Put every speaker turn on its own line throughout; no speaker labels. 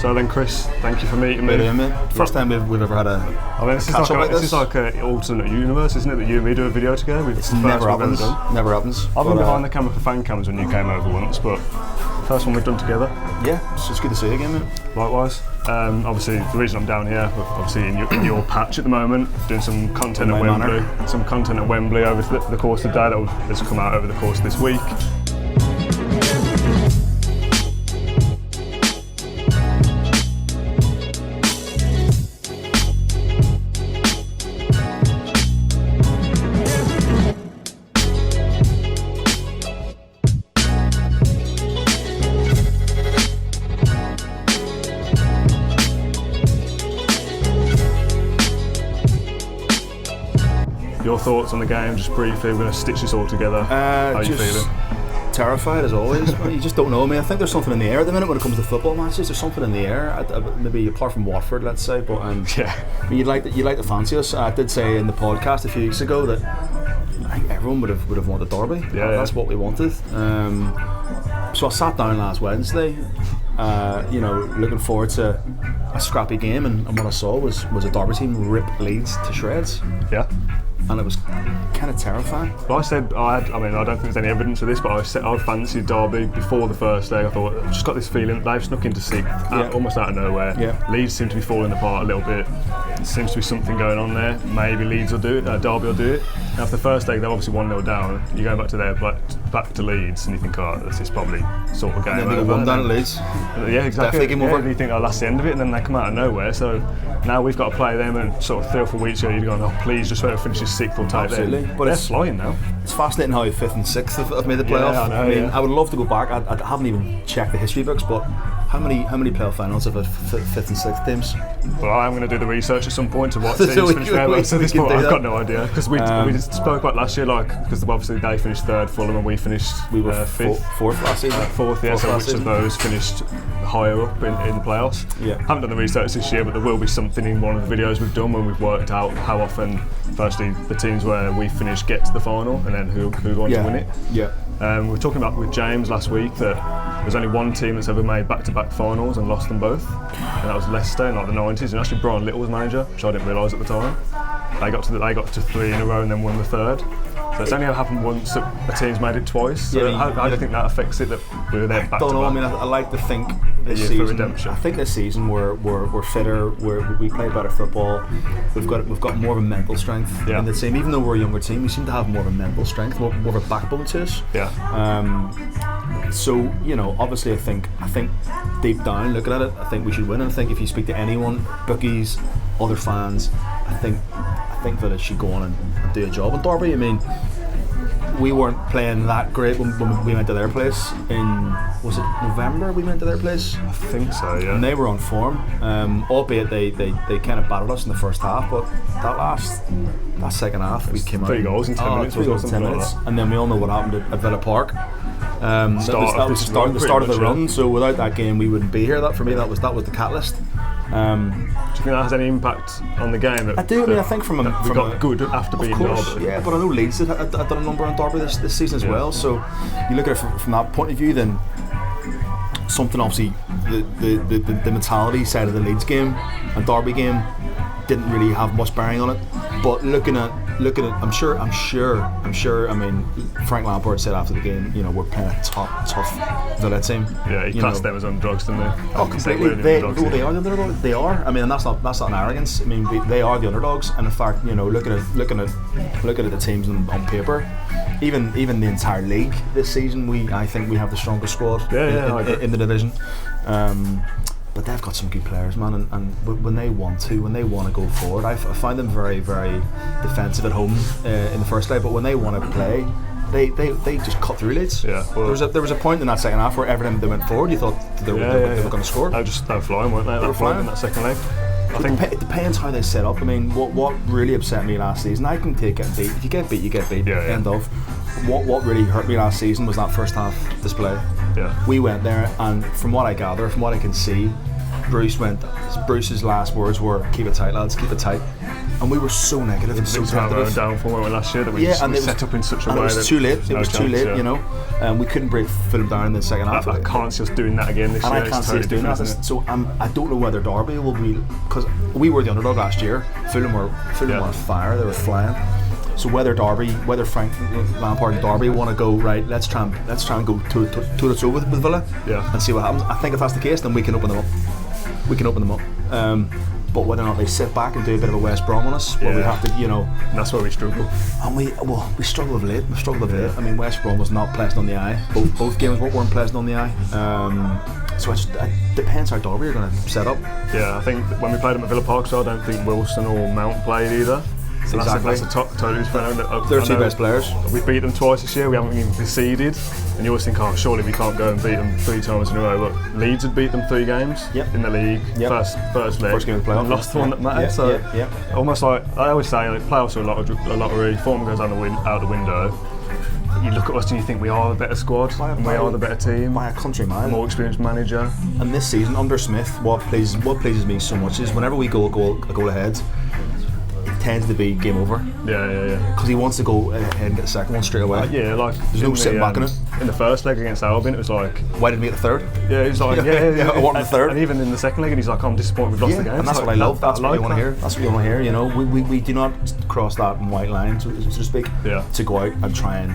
So then, Chris, thank you for meeting me.
First time we've ever had a catch up like this.
This is like an alternate universe, isn't it? That you and me do a video together.
It's never happens. Never happens.
I've been behind the camera for fan cams when you came over once, but first one we've done together.
Yeah, it's good to see you again, mate.
Likewise. Obviously, the reason I'm down here, obviously in your patch at the moment, doing some content at Wembley. Some content at Wembley over the course of the day that has come out over the course of this week. Your thoughts on the game, just briefly. We're going to stitch this all together. How are you feeling?
Terrified as always. You just don't know. I mean, I think there's something in the air at the minute when it comes to football matches. There's something in the air. Maybe apart from Watford, let's say. But
yeah,
I mean, you'd like to fancy us. I did say in the podcast a few weeks ago that I think everyone would have wanted Derby. That's what we wanted. So I sat down last Wednesday, looking forward to a scrappy game, and what I saw was a Derby team rip Leeds to shreds.
Yeah.
And it was kind of terrifying.
Well, I don't think there's any evidence of this, but I fancied Derby before the first day. I thought, I've just got this feeling they've snuck into sixth, almost out of nowhere. Yeah. Leeds seem to be falling apart a little bit. There seems to be something going on there. Maybe Leeds will do it, Derby will do it. Now, after the first day, they're obviously 1-0 down. You go back to Leeds, and you think, this is probably sort of game over.
And then they go 1 down at Leeds.
Yeah, exactly.
Definitely game over.
And you think, that's the end of it, and then they come out of nowhere. So now we've got to play them, and sort of 3 or 4 weeks ago, you'd go, please, just wait to finish this sixth or take
Absolutely.
them.
But
they're flying now.
It's fascinating how 5th and 6th have made the playoff.
Yeah, I know,
I would love to go back. I haven't even checked the history books, but how many playoff finals have 5th and 6th teams?
Well, I'm going to do the research at some point to what teams finished there. So this point, I've got no idea, because we spoke about last year, because obviously they finished 3rd, Fulham, and we were
5th, 4th last season.
4th, yeah. So which of those finished higher up in the playoffs?
Yeah.
Haven't done the research this year, but there will be something in one of the videos we've done when we've worked out how often, firstly, the teams where we finish get to the final, and then who go on to win it.
Yeah.
We were talking about with James last week that there's only one team that's ever made back-to-back finals and lost them both, and that was Leicester in the 90s. And actually, Brian Little was manager, which I didn't realise at the time. They got to 3 in a row and then won the 3rd. So it's only ever happened once that a team's made it twice. So how do you think that affects it that we were there back to back?
I don't know. I mean, I like to think this season. I think this season we're fitter. We play better football. We've got more of a mental strength in the team. Even though we're a younger team, we seem to have more of a mental strength, more of a backbone to us.
Yeah.
So obviously, I think deep down, looking at it, I think we should win. And I think if you speak to anyone, bookies, other fans, I think Village should go on and do a job in Derby. I mean, we weren't playing that great when we went to their place was it November we went to their place?
I think so, yeah.
And they were on form, albeit they kind of battered us in the first half, but that second half we came out
3 goals in 10 minutes.
3 goals in 10 minutes, and then we all know what happened at Villa Park. That was the start of the run. So without that game, we wouldn't be here. That for me, that was the catalyst.
Do you think that has any impact on the game?
I do. I mean, I think we
got good after beating Derby.
Yeah, but I know Leeds had done a number on Derby this season as well. So you look at it from that point of view, then something obviously the mentality side of the Leeds game and Derby game didn't really have much bearing on it. But looking at I'm sure. I mean, Frank Lampard said after the game, we're playing a tough Villa team.
Yeah, he classed them as underdogs, didn't he?
Oh, completely. They are the underdogs. They are. I mean, and that's not an arrogance. I mean, they are the underdogs. And in fact, looking at the teams on paper, even the entire league this season, I think we have the strongest squad in the division. But they've got some good players, man, and when they want to go forward, I find them very, very defensive at home in the first leg. But when they want to play, they just cut through Leeds.
Yeah, well,
there was a point in that second half where every time they went forward, you thought they were going to score.
They were flying, weren't they? They were flying in that second leg. I think
it depends how they set up. I mean, what really upset me last season, I can take getting beat. If you get beat, you get beat. End of. What really hurt me last season was that first half display.
Yeah.
We went there, and from what I gather, from what I can see, Bruce's last words were, "Keep it tight, lads, keep it tight." And we were so negative and so tentative.
Downfall last year that we set up in such a way
that it was too late. It was too late, you know. We couldn't break Fulham down in the second half.
I can't see us doing that again this year.
And I can't see us doing that. So I don't know whether Derby will be, because we were the underdog last year. Fulham were on fire. They were flying. So whether Frank Lampard and Derby want to go right, let's try and go toe to toe with Villa, and see what happens. I think if that's the case, then we can open them up. But whether or not they sit back and do a bit of a West Brom on us, well, we have to, you know.
And that's where we struggle.
And we struggled of late. I mean, West Brom was not pleasant on the eye. Both games weren't pleasant on the eye. So it depends how Derby are going to set up.
Yeah, I think when we played them at Villa Park, so I don't think Wilson or Mount played either. So that's a totally different.
They're two best players.
We beat them twice this year. We haven't even conceded, and you always think, oh, surely we can't go and beat them 3 times in a row. But Leeds had beat them 3 games in the league. First leg.
First game of the playoff.
And lost the one that mattered. Almost like I always say, like, playoffs are a lottery. Form goes out the window. You look at us and you think we are the better squad, and we are the better team.
By a country mile.
More experienced manager. And
this season under Smith, what pleases me so much is whenever we go a goal ahead, tends to be game over.
Yeah.
Because he wants to go ahead and get the second one straight away.
Like
there's no sitting back in it.
In the first leg against Albion, it was like,
why didn't we get the third?
Yeah, he was like,
I want the third.
And even in the second leg, and he's like, I'm disappointed we've lost the game.
And that's what I love. That's what you want to hear. That's what you want to hear. You know, we do not cross that white line, so to speak, to go out and try and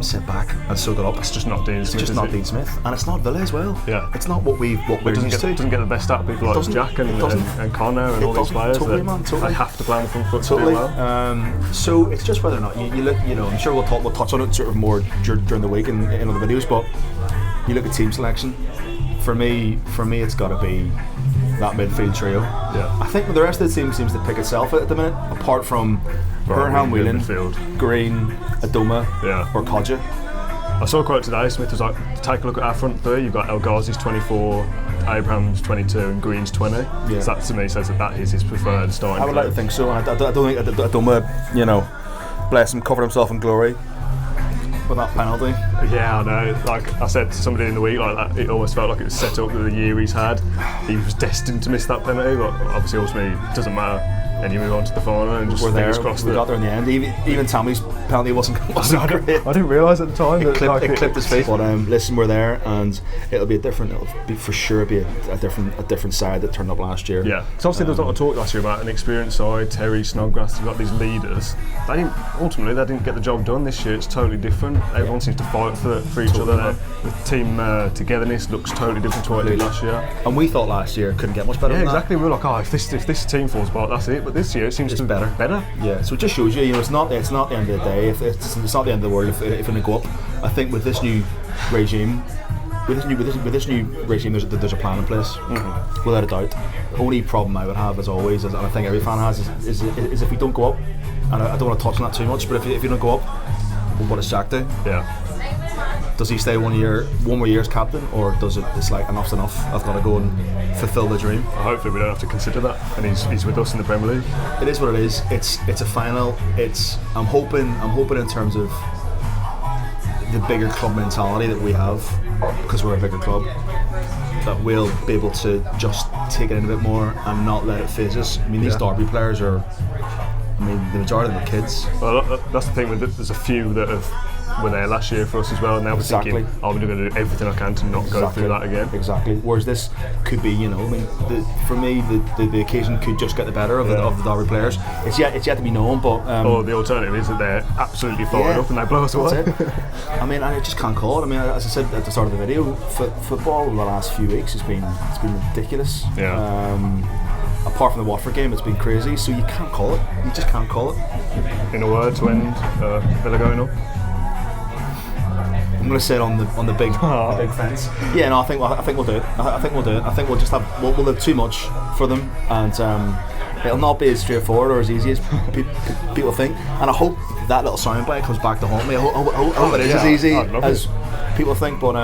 sit back and soak it up.
It's just not Dean Smith.
It's just not Dean Smith, and it's not Villa as well.
Yeah,
it's not what we're used to.
Doesn't get the best out of people like Jack and Connor and all these players.
Totally, man. Totally.
They have to play on the front foot
to do
well.
So it's just whether or not you look. You know, I'm sure we'll touch on it sort of more during the week in other videos. But you look at team selection. For me, it's got to be that midfield trio.
Yeah.
I think the rest of the team seems to pick itself at the minute, apart from Burnham, Whelan, Green, Adoma, or Kodja.
I saw a quote today. Smith was like, take a look at our front 3. You've got El Ghazi's 24, Abraham's 22, and Green's 20. Yeah. So that to me says that is his preferred starting.
I would like to think so. I don't think Adoma, you know, bless him, covered himself in glory with that penalty.
Yeah, I know. Like I said to somebody in the week, like that, it almost felt like it was set up with the year he's had. He was destined to miss that penalty, but obviously ultimately it doesn't matter. And you move on to the final and just fingers crossed.
We got there in the end. Even Tammy's penalty wasn't great.
I didn't realise at the time
it clipped his face. But listen, we're there, and it'll be for sure a different side that turned up last year.
Yeah, because obviously there was a lot of talk last year about an experienced side. Terry, Snodgrass, you've got these leaders. They didn't get the job done this year. It's totally different. Everyone seems to fight for each other. The team togetherness looks totally different to what it did last year.
And we thought last year couldn't get much better.
Yeah,
than
exactly.
That.
We were like, if this team falls apart, that's it. But this year it seems to be better.
Yeah, so it just shows you, it's not the end of the day. It's not the end of the world if it can go up. I think with this new regime, there's a plan in place, without a doubt. The only problem I would have, as always, and I think every fan has, is if we don't go up. And I don't want to touch on that too much, but if you don't go up, well, what does Jack do?
Yeah.
Does he stay one more year as captain, or does it's like enough's enough? I've got to go and fulfil the dream.
Hopefully we don't have to consider that, and he's with us in the Premier League.
It is what it is. It's a final. I'm hoping in terms of the bigger club mentality that we have, because we're a bigger club, that we'll be able to just take it in a bit more and not let it phase us. I mean, these Derby players are. I mean, the majority of them are kids.
Well, that's the thing with it. There's a few that were there last year for us as well, and now we're thinking, I'm going to do everything I can to not go through that again.
Exactly. Whereas this could be, you know, I mean, for me, the occasion could just get the better of the Derby players. It's yet to be known, but
or the alternative is that they're absolutely fired up and they blow us away.
I mean, I just can't call it. I mean, as I said at the start of the video, football in the last few weeks has been ridiculous.
Yeah.
Apart from the Watford game, it's been crazy. So you can't call it. You just can't call it.
In a word, to end Villa going up.
I'm going to sit on the big fence. Yeah, no, I think we'll do it. I think we'll just have we'll do too much for them, and it'll not be as straightforward or as easy as people think. And I hope that little soundbite comes back to haunt me. I hope it is as easy as people think. But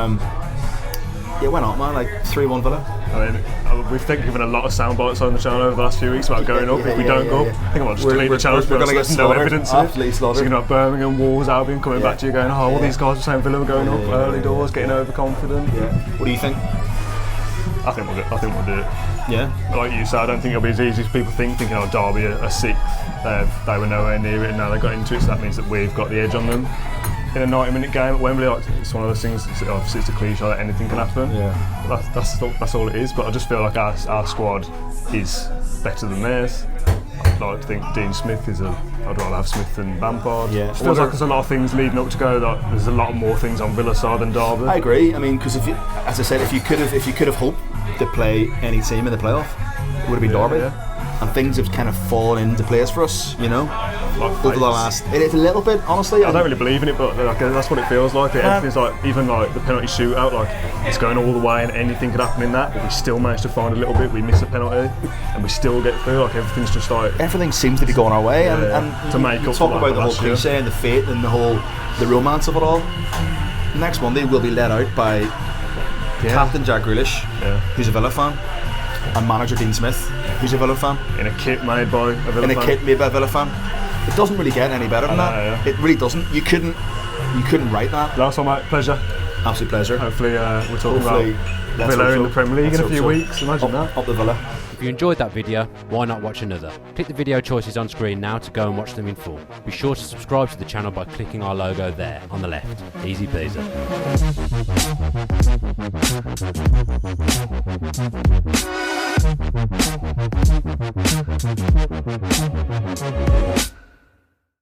yeah, why not, man? Like 3-1 Villa.
I mean, we've given a lot of sound bites on the channel over the last few weeks about going up. If we don't go up, I think I might just delete the channel.
We're going to get
no evidence.
Absolutely slaughtered.
So you're going to have Birmingham, Wolves, Albion coming back to you going, all these guys are saying Villa were going up early doors, getting overconfident.
Yeah. What do you think?
I think we'll do it.
Yeah.
Like you said, I don't think it'll be as easy as people thinking, oh, Derby are 6th. They were nowhere near it, and now they got into it, so that means that we've got the edge on them. In a 90-minute game at Wembley, like, it's one of those things, obviously it's a cliche that anything can happen.
Yeah.
That's all it is, but I just feel like our squad is better than theirs. I'd like to think Dean Smith I'd rather have Smith than Lampard.
Yeah.
It feels like there's a lot of things leading up to go, that there's a lot more things on Villa side than Derby.
I agree. I mean, because as I said, if you could have hoped to play any team in the playoff, it would have been Derby.
Yeah.
And things have kind of fallen into place for us, you know,
Like
over the last. It's a little bit, honestly.
I don't really believe in it, but like, that's what it feels like. Everything's like, even like the penalty shootout, like it's going all the way, and anything could happen in that. But we still manage to find a little bit. We miss a penalty, and we still get through. Like everything's just like
everything seems to be going our way, and
to make up
talk
for
about the whole cliche and the fate and the romance of it all. Next Monday we'll be led out by Captain Jack Grealish, who's a Villa fan, and manager Dean Smith, who's a Villa fan.
In a kit made by a Villa fan.
In a kit made by a Villa fan. It doesn't really get any better than that.
Yeah.
It really doesn't. You couldn't write that.
Last one, mate. Pleasure.
Absolute pleasure.
Hopefully we're talking about Villa in the Premier League in a few weeks. Imagine that.
Up the Villa.
If you enjoyed that video, why not watch another? Click the video choices on screen now to go and watch them in full. Be sure to subscribe to the channel by clicking our logo there on the left. Easy peasy.